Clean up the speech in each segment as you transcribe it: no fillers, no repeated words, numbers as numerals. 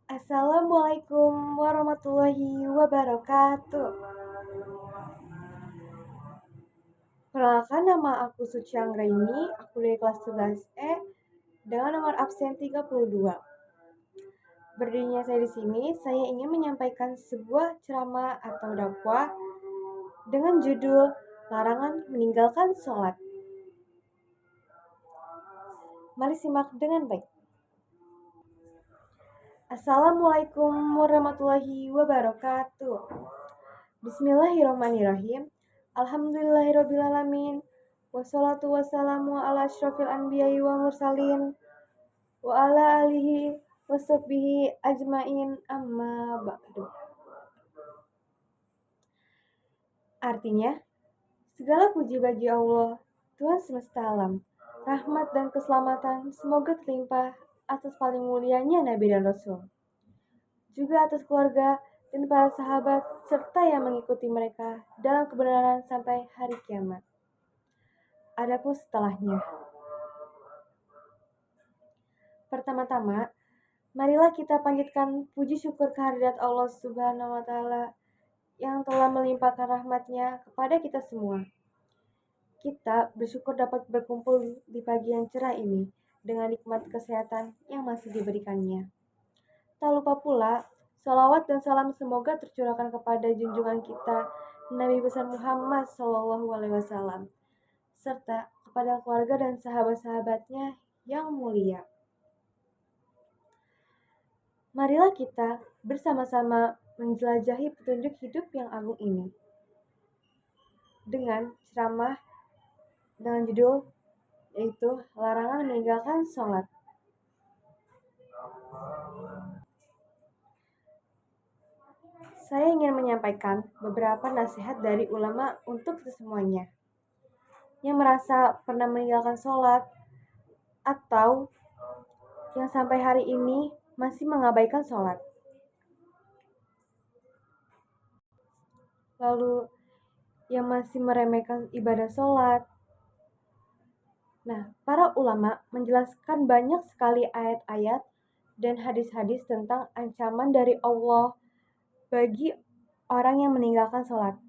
Assalamualaikum warahmatullahi wabarakatuh. Perkenalkan, nama aku Suci Anggraini, aku dari kelas 11E dengan nomor absen 32. Berdirinya saya di sini, saya ingin menyampaikan sebuah ceramah atau dakwah dengan judul Larangan Meninggalkan Sholat. Mari simak dengan baik. Assalamualaikum warahmatullahi wabarakatuh. Bismillahirrahmanirrahim. Alhamdulillahirrabbilalamin. Wassalatu wassalamu ala asyrafil anbiya'i wa mursalin wa ala alihi washabbihi ajmain amma ba'du. Artinya, segala puji bagi Allah, Tuhan semesta alam. Rahmat dan keselamatan semoga terlimpah atas paling mulianya Nabi dan Rasul, juga atas keluarga dan para sahabat serta yang mengikuti mereka dalam kebenaran sampai hari kiamat. Adapun setelahnya. Pertama-tama, marilah kita panjatkan puji syukur kehadirat Allah Subhanahu wa Ta'ala yang telah melimpahkan rahmat-Nya kepada kita semua. Kita bersyukur dapat berkumpul di pagi yang cerah ini dengan nikmat kesehatan yang masih diberikannya. Tak lupa pula, salawat dan salam semoga tercurahkan kepada junjungan kita Nabi besar Muhammad SAW serta kepada keluarga dan sahabat-sahabatnya yang mulia. Marilah kita bersama-sama menjelajahi petunjuk hidup yang agung ini dengan ceramah dengan judul yaitu Larangan Meninggalkan Sholat. Saya ingin menyampaikan beberapa nasihat dari ulama untuk semuanya yang merasa pernah meninggalkan sholat atau yang sampai hari ini masih mengabaikan sholat. Lalu yang masih meremehkan ibadah sholat. Nah, para ulama menjelaskan banyak sekali ayat-ayat dan hadis-hadis tentang ancaman dari Allah bagi orang yang meninggalkan sholat.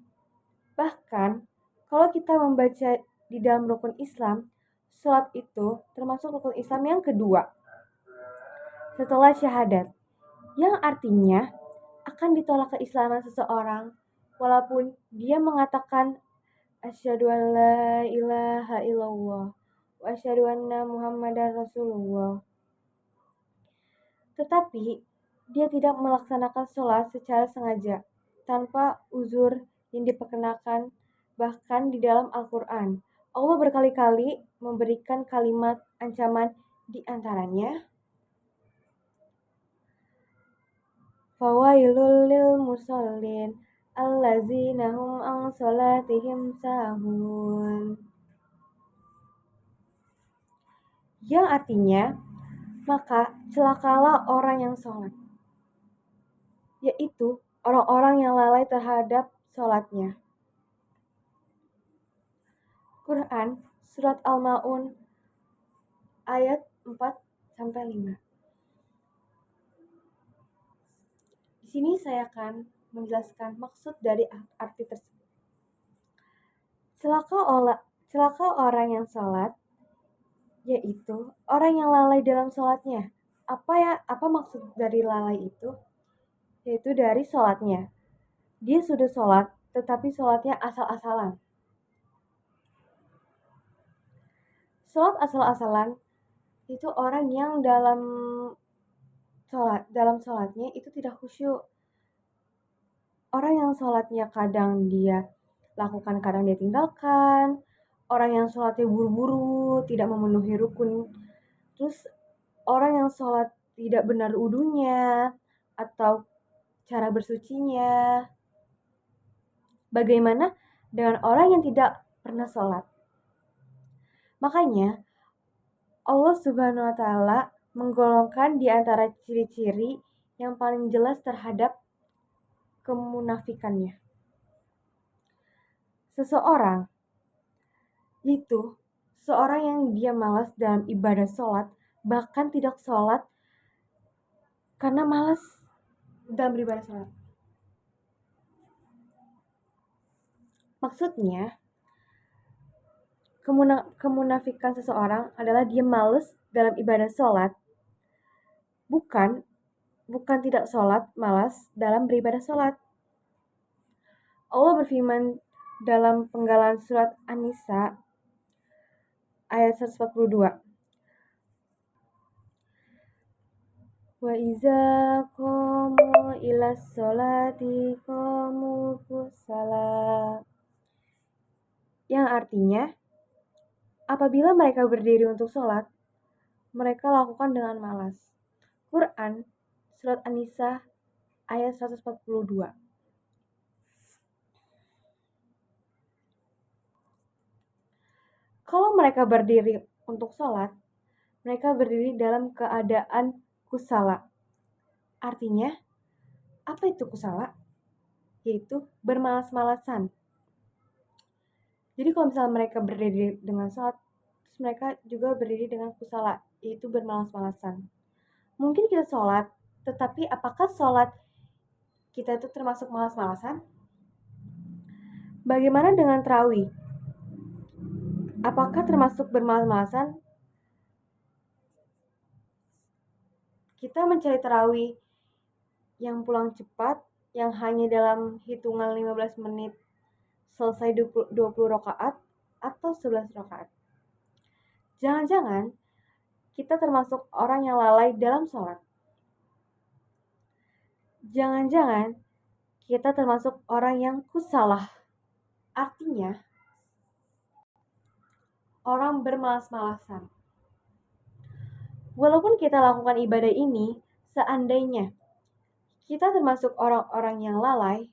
Bahkan, kalau kita membaca di dalam rukun Islam, sholat itu termasuk rukun Islam yang kedua setelah syahadat, yang artinya akan ditolak keislaman seseorang walaupun dia mengatakan asyhadu an la ilaha illallah wa asyhadu anna muhammadar rasulullah. Tetapi dia tidak melaksanakan sholat secara sengaja tanpa uzur yang diperkenakan. Bahkan di dalam Al-Quran, Allah berkali-kali memberikan kalimat ancaman di antaranya fawailul lil musallin allazina hum an sholatihim sahun, yang artinya maka celakalah orang yang sholat, yaitu orang-orang yang lalai terhadap sholatnya. Quran Surat Al-Ma'un ayat 4-5. Di sini saya akan menjelaskan maksud dari arti tersebut. Celaka orang yang sholat, yaitu orang yang lalai dalam sholatnya. Apa maksud dari lalai itu? Yaitu dari sholatnya. Dia sudah sholat, tetapi sholatnya asal-asalan. Sholat asal-asalan itu orang yang dalam sholatnya itu tidak khusyuk. Orang yang sholatnya kadang dia lakukan, kadang dia tinggalkan. Orang yang sholatnya buru-buru, tidak memenuhi rukun. Terus orang yang sholat tidak benar wudunya atau cara bersucinya. Bagaimana dengan orang yang tidak pernah sholat? Makanya Allah Subhanahu wa Ta'ala menggolongkan di antara ciri-ciri yang paling jelas terhadap kemunafikannya. Seseorang itu seorang yang dia malas dalam ibadah sholat, bahkan tidak sholat karena malas dalam beribadah sholat. Maksudnya, kemunafikan seseorang adalah dia malas dalam ibadah sholat, bukan tidak sholat, malas dalam beribadah sholat. Allah berfirman dalam penggalan surat An-Nisa ayat 142. Wa iza qamu ila sholati qamu kusala. Yang artinya, apabila mereka berdiri untuk sholat, mereka lakukan dengan malas. Quran, surat An-Nisa, ayat 142. Kalau mereka berdiri untuk sholat, mereka berdiri dalam keadaan kusala. Artinya, apa itu kusala? Yaitu bermalas-malasan. Jadi kalau misalnya mereka berdiri dengan sholat, terus mereka juga berdiri dengan kusala, yaitu bermalas-malasan. Mungkin kita sholat, tetapi apakah sholat kita itu termasuk malas-malasan? Bagaimana dengan tarawih? Apakah termasuk bermalas-malasan? Kita mencari tarawih yang pulang cepat, yang hanya dalam hitungan 15 menit selesai 20 rakaat atau 11 rakaat. Jangan-jangan kita termasuk orang yang lalai dalam sholat. Jangan-jangan kita termasuk orang yang kusalah. Artinya, orang bermalas-malasan. Walaupun kita lakukan ibadah ini, seandainya kita termasuk orang-orang yang lalai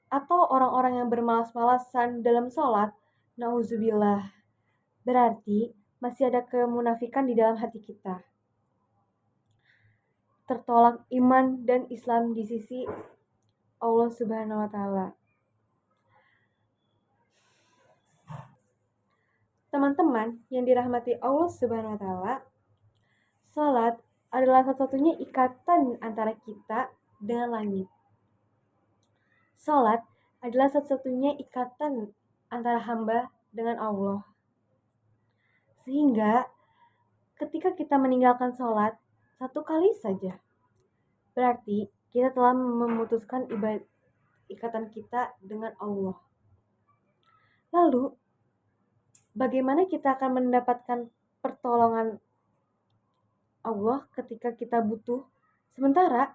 atau orang-orang yang bermalas-malasan dalam sholat, na'udzubillah, berarti masih ada kemunafikan di dalam hati kita. Tertolak iman dan Islam di sisi Allah Subhanahu wa Ta'ala. Teman-teman yang dirahmati Allah Subhanahu wa Ta'ala, salat adalah satu-satunya ikatan antara kita dengan langit. Salat adalah satu-satunya ikatan antara hamba dengan Allah. Sehingga ketika kita meninggalkan salat satu kali saja, berarti kita telah memutuskan ikatan kita dengan Allah. Lalu, bagaimana kita akan mendapatkan pertolongan Allah ketika kita butuh, sementara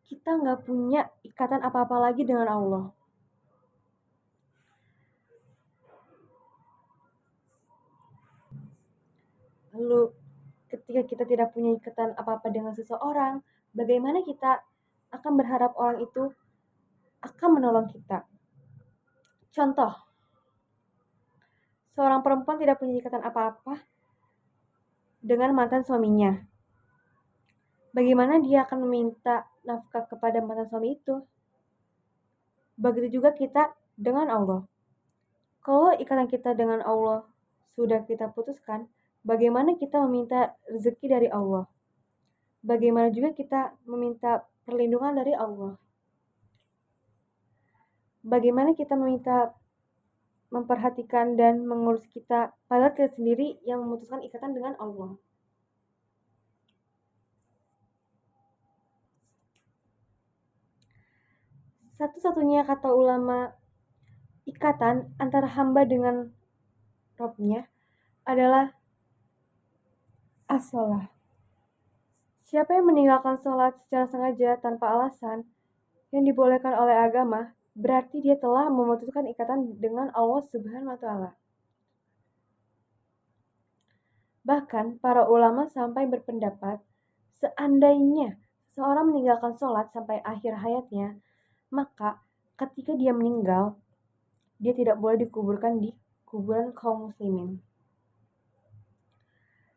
kita nggak punya ikatan apa-apa lagi dengan Allah? Lalu, ketika kita tidak punya ikatan apa-apa dengan seseorang, bagaimana kita akan berharap orang itu akan menolong kita? Contoh, seorang perempuan tidak punya ikatan apa-apa dengan mantan suaminya. Bagaimana dia akan meminta nafkah kepada mantan suami itu? Begitu juga kita dengan Allah. Kalau ikatan kita dengan Allah sudah kita putuskan, bagaimana kita meminta rezeki dari Allah? Bagaimana juga kita meminta perlindungan dari Allah? Bagaimana kita meminta memperhatikan dan mengurus kita, padahal kita sendiri yang memutuskan ikatan dengan Allah? Satu-satunya kata ulama ikatan antara hamba dengan Robnya adalah as-sholah. Siapa yang meninggalkan sholat secara sengaja tanpa alasan yang dibolehkan oleh agama, berarti dia telah memutuskan ikatan dengan Allah Subhanahu wa Ta'ala. Bahkan para ulama sampai berpendapat, seandainya seorang meninggalkan sholat sampai akhir hayatnya, maka ketika dia meninggal, dia tidak boleh dikuburkan di kuburan kaum muslimin.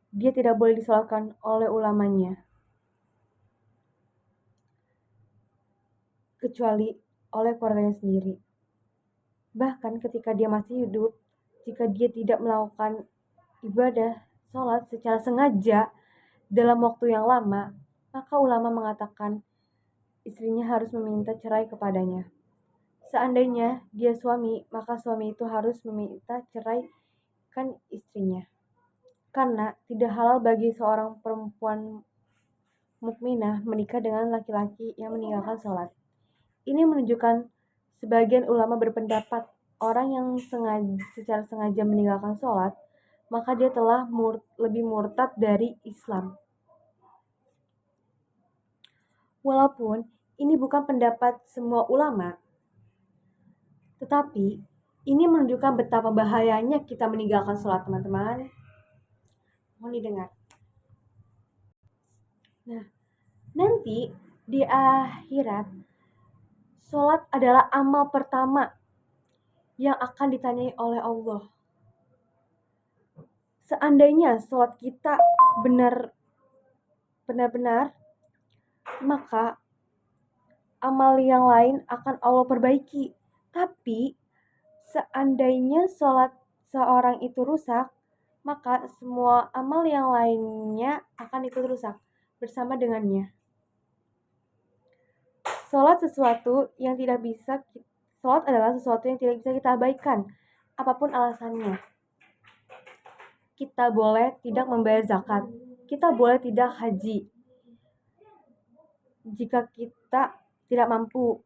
Dia tidak boleh disolatkan oleh ulamanya, kecuali oleh keluarganya sendiri. Bahkan ketika dia masih hidup, jika dia tidak melakukan ibadah sholat secara sengaja dalam waktu yang lama, maka ulama mengatakan istrinya harus meminta cerai kepadanya. Seandainya dia suami, maka suami itu harus meminta cerai kan istrinya. Karena tidak halal bagi seorang perempuan mukminah menikah dengan laki-laki yang meninggalkan sholat. Ini menunjukkan sebagian ulama berpendapat orang yang secara sengaja meninggalkan sholat, maka dia telah lebih murtad dari Islam. Walaupun ini bukan pendapat semua ulama, tetapi ini menunjukkan betapa bahayanya kita meninggalkan sholat, teman-teman. Mohon didengar. Nah, nanti di akhirat, sholat adalah amal pertama yang akan ditanyai oleh Allah. Seandainya sholat kita benar-benar, maka amal yang lain akan Allah perbaiki. Tapi seandainya sholat seorang itu rusak, maka semua amal yang lainnya akan ikut rusak bersama dengannya. Sholat adalah sesuatu yang tidak bisa kita abaikan, apapun alasannya. Kita boleh tidak membayar zakat, kita boleh tidak haji. Jika kita tidak mampu,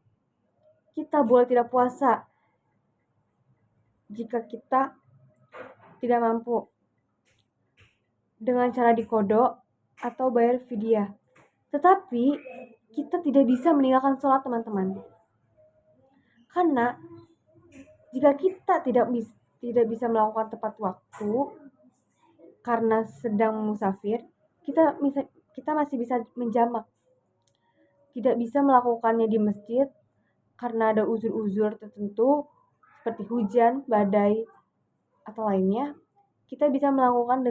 kita boleh tidak puasa. Jika kita tidak mampu, dengan cara dikodok atau bayar fidyah. Tetapi kita tidak bisa meninggalkan sholat, teman-teman. Karena jika kita tidak bisa melakukan tepat waktu karena sedang musafir, kita masih bisa menjamak. Tidak bisa melakukannya di masjid karena ada uzur-uzur tertentu seperti hujan, badai, atau lainnya. Kita bisa melakukannya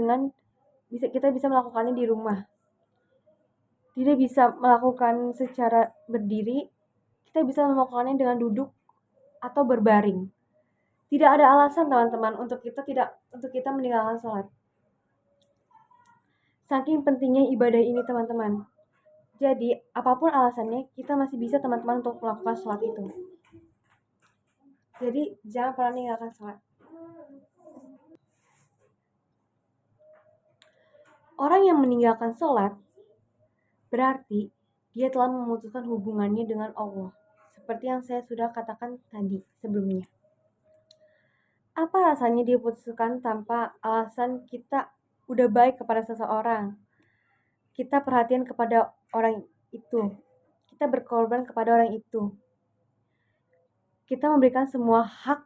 di rumah. Tidak bisa melakukan secara berdiri, kita bisa melakukannya dengan duduk atau berbaring. Tidak ada alasan, teman-teman, untuk kita meninggalkan sholat. Saking pentingnya ibadah ini, teman-teman. Jadi, apapun alasannya, kita masih bisa, teman-teman, untuk melakukan sholat itu. Jadi, jangan pernah meninggalkan sholat. Orang yang meninggalkan sholat berarti dia telah memutuskan hubungannya dengan Allah. Seperti yang saya sudah katakan tadi sebelumnya. Apa rasanya dia putuskan tanpa alasan kita udah baik kepada seseorang? Kita perhatian kepada orang itu. Kita berkorban kepada orang itu. Kita memberikan semua hak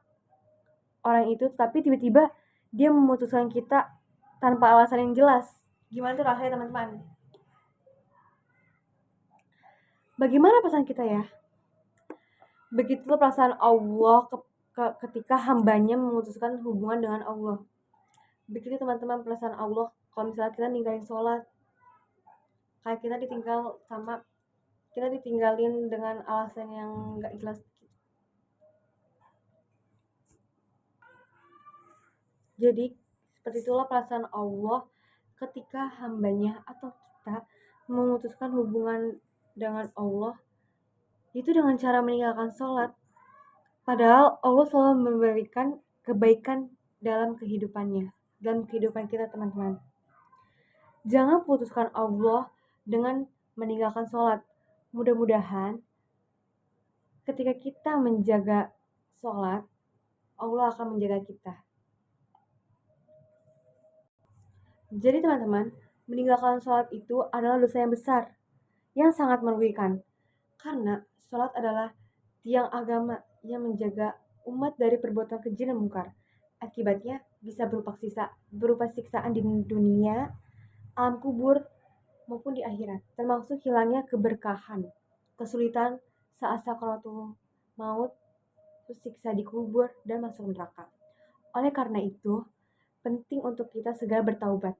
orang itu, tapi tiba-tiba dia memutuskan kita tanpa alasan yang jelas. Gimana tuh rasanya, teman-teman? Bagaimana perasaan kita ya? Begitulah perasaan Allah ketika hambanya memutuskan hubungan dengan Allah. Begitu, teman-teman, perasaan Allah kalau misalnya kita ninggalin sholat. Kayak kita ditinggalin dengan alasan yang gak jelas. Jadi, seperti itulah perasaan Allah ketika hambanya atau kita memutuskan hubungan dengan Allah, itu dengan cara meninggalkan sholat. Padahal Allah selalu memberikan kebaikan dalam kehidupan kita, teman-teman. Jangan putuskan Allah dengan meninggalkan sholat. Mudah-mudahan ketika kita menjaga sholat, Allah akan menjaga kita. Jadi, teman-teman, meninggalkan sholat itu adalah dosa yang besar, yang sangat merugikan. Karena sholat adalah tiang agama yang menjaga umat dari perbuatan keji dan mungkar. Akibatnya bisa berupa siksaan di dunia, alam kubur, maupun di akhirat. Termasuk hilangnya keberkahan, kesulitan saat sakaratul maut, siksa di kubur, dan masuk neraka. Oleh karena itu, penting untuk kita segera bertaubat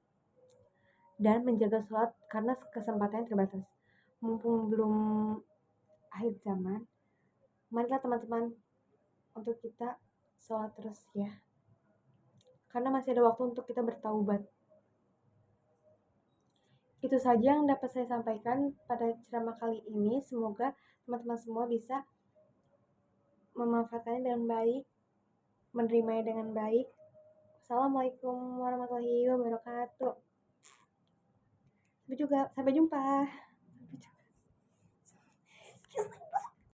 dan menjaga sholat karena kesempatannya terbatas. Mumpung belum akhir zaman, marilah, teman-teman, untuk kita sholat terus ya. Karena masih ada waktu untuk kita bertaubat. Itu saja yang dapat saya sampaikan pada ceramah kali ini. Semoga teman-teman semua bisa memanfaatkannya dengan baik, menerimanya dengan baik. Assalamualaikum warahmatullahi wabarakatuh. Sampai jumpa.